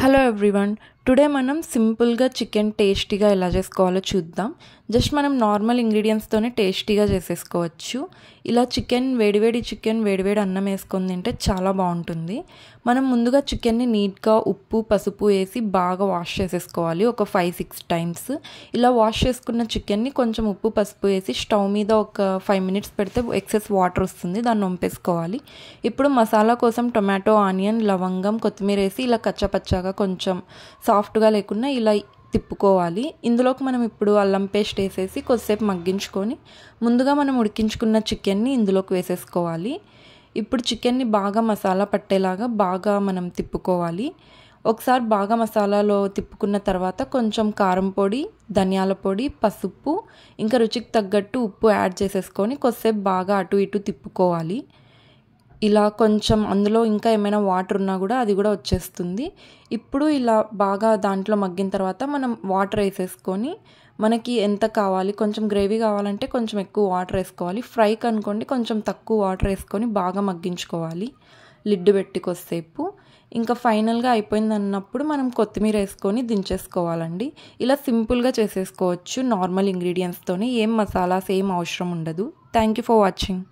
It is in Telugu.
హలో ఎవ్రీవన్, టుడే మనం సింపుల్గా చికెన్ టేస్టీగా ఎలా చేసుకోవాలో చూద్దాం. జస్ట్ మనం నార్మల్ ఇంగ్రీడియంట్స్తోనే టేస్టీగా చేసేసుకోవచ్చు. ఇలా వేడివేడి చికెన్ వేడివేడి అన్నం వేసుకొని తింటే చాలా బాగుంటుంది. మనం ముందుగా చికెన్ని నీట్గా ఉప్పు పసుపు వేసి బాగా వాష్ చేసేసుకోవాలి. ఒక 5-6 టైమ్స్ ఇలా వాష్ చేసుకున్న చికెన్ని కొంచెం ఉప్పు పసుపు వేసి స్టవ్ మీద ఒక 5 మినిట్స్ పెడితే ఎక్సెస్ వాటర్ వస్తుంది, దాన్ని వంపేసుకోవాలి. ఇప్పుడు మసాలా కోసం టొమాటో, ఆనియన్, లవంగం, కొత్తిమీర వేసి ఇలా కచ్చపచ్చగా కొంచెం సాఫ్ట్గా లేకుండా ఇలా తిప్పుకోవాలి. ఇందులోకి మనం ఇప్పుడు అల్లం పేస్ట్ వేసేసి కొద్దిసేపు మగ్గించుకొని ముందుగా మనం ఉడికించుకున్న చికెన్ని ఇందులోకి వేసేసుకోవాలి. ఇప్పుడు చికెన్ని బాగా మసాలా పట్టేలాగా బాగా మనం తిప్పుకోవాలి. ఒకసారి బాగా మసాలాలో తిప్పుకున్న తర్వాత కొంచెం కారం పొడి, ధనియాల పొడి, పసుపు, ఇంకా రుచికి తగ్గట్టు ఉప్పు యాడ్ చేసేసుకొని కొద్దిసేపు బాగా అటు ఇటు తిప్పుకోవాలి. ఇలా కొంచెం అందులో ఇంకా ఏమైనా వాటర్ ఉన్నా కూడా అది కూడా వచ్చేస్తుంది. ఇప్పుడు ఇలా బాగా దాంట్లో మగ్గిన తర్వాత మనం వాటర్ వేసేసుకొని మనకి ఎంత కావాలి, కొంచెం గ్రేవీ కావాలంటే కొంచెం ఎక్కువ వాటర్ వేసుకోవాలి. ఫ్రైకి అనుకోండి కొంచెం తక్కువ వాటర్ వేసుకొని బాగా మగ్గించుకోవాలి లిడ్ పెట్టి కొద్దిసేపు. ఇంకా ఫైనల్గా అయిపోయింది అన్నప్పుడు మనం కొత్తిమీర వేసుకొని దించేసుకోవాలండి. ఇలా సింపుల్గా చేసేసుకోవచ్చు నార్మల్ ఇంగ్రీడియంట్స్తోని. ఏం మసాలాస్ ఏం అవసరం ఉండదు. Thank you for watching.